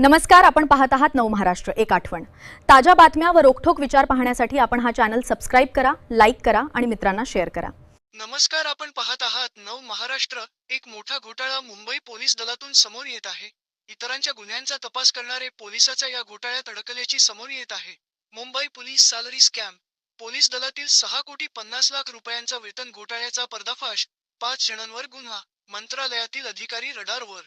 नमस्कार, आपण पाहत आहात नव महाराष्ट्र एक आठवण. ताज्या बातम्या व रोखठोक विचार पाहण्यासाठी आपण हा चॅनल सबस्क्राइब करा, लाईक करा आणि मित्रांना शेअर करा. नमस्कार, आपण पाहत आहात नव महाराष्ट्र. एक मोठा घोटाळा मुंबई पोलीस दलातून समोर येत आहे. इतरांच्या गुन्ह्यांचा तपास करणारे पोलिसाचा या घोटाळ्यात अडकल्याची समोर येत आहे. Mumbai police salary scam. Police दलातील 6,50,00,000 रुपयांचा वेतन घोटाळ्याचा पर्दाफाश. 5 जणांवर गुन्हा. मंत्रालयातील अधिकारी रडारवर.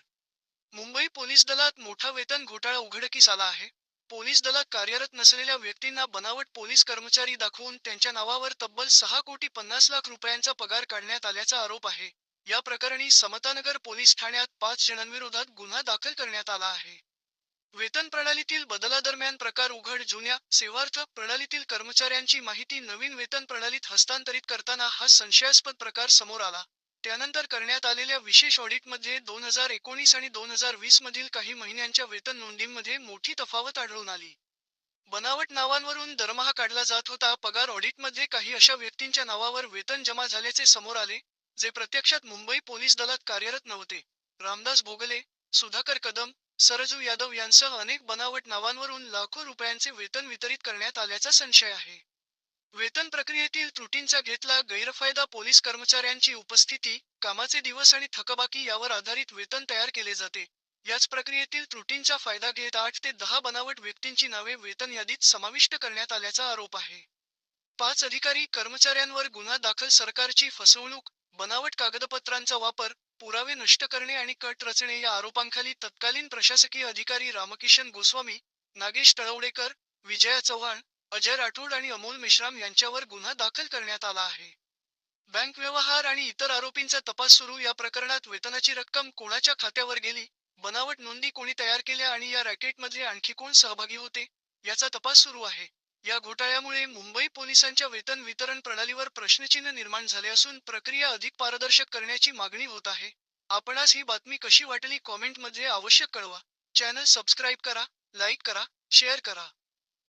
मुंबई पोलीस दलात मोठा वेतन घोटाळा उघडकीस आला आहे. पोलीस दलात कार्यरत नसलेल्या व्यक्तींना बनावट पोलीस कर्मचारी दाखवून त्यांच्या नावावर तब्बल 6,50,00,000 रुपयांचा पगार काढण्यात आल्याचा आरोप आहे. या प्रकरणी समतानगर पोलीस ठाण्यात 5 जणांविरोधात गुन्हा दाखल करण्यात आला आहे. वेतन प्रणालीतील बदलादरम्यान प्रकार उघड. जुन्या सेवार्थ प्रणालीतील कर्मचाऱ्यांची माहिती नवीन वेतन प्रणालीत हस्तांतरित करताना हा संशयास्पद प्रकार समोर आला. त्यानंतर करण्यात आलेल्या विशेष ऑडिटमध्ये 2019 आणि 2020 मधील काही महिन्यांच्या वेतन नोंदींमध्ये मोठी तफावत आढळून आली. बनावट नावांवरून दरमहा काढला जात होता. पगार ऑडिटमध्ये काही अशा व्यक्तींच्या नावावर वेतन जमा झाल्याचे समोर आले, जे प्रत्यक्षात मुंबई पोलीस दलात कार्यरत नव्हते. रामदास भोगले, सुधाकर कदम, सरजू यादव यांसह अनेक बनावट नावांवरून लाखो रुपयांचे वेतन वितरित करण्यात आल्याचा संशय आहे. वेतन प्रक्रियेतील त्रुटींचा घेतला गैरफायदा. पोलीस कर्मचाऱ्यांची उपस्थिती, कामाचे दिवस आणि थकबाकी यावर आधारित वेतन तयार केले जाते. याच प्रक्रियेतील त्रुटींचा फायदा घेत 8 ते 10 बनावट व्यक्तींची नावे वेतन यादीत समाविष्ट करण्यात आल्याचा आरोप आहे. 5 अधिकारी कर्मचाऱ्यांवर गुन्हा दाखल. सरकारची फसवणूक, बनावट कागदपत्रांचा वापर, पुरावे नष्ट करणे आणि कट रचणे या आरोपांखाली तत्कालीन प्रशासकीय अधिकारी रामकिशन गोस्वामी, नागेश तळवडेकर, विजया चव्हाण, अजय राठोड आणि अमोल मेश्राम यांच्यावर गुन्हा दाखल करण्यात आला आहे. बँक व्यवहार आणि इतर आरोपींचा तपास सुरू. या प्रकरणात वेतनाची रक्कम कोणाच्या खात्यावर गेली, बनावट नोंदी कोणी तयार केल्या आणि या रॅकेटमध्ये आणखी कोण सहभागी होते, याचा तपास सुरू आहे. या घोटाळ्यामुळे मुंबई पोलिसांच्या वेतन वितरण प्रणालीवर प्रश्नचिन्ह निर्माण झाले असून प्रक्रिया अधिक पारदर्शक करण्याची मागणी होत आहे. आपणास ही बातमी कशी वाटली कॉमेंटमध्ये अवश्य कळवा. चॅनल सबस्क्राईब करा, लाईक करा, शेअर करा.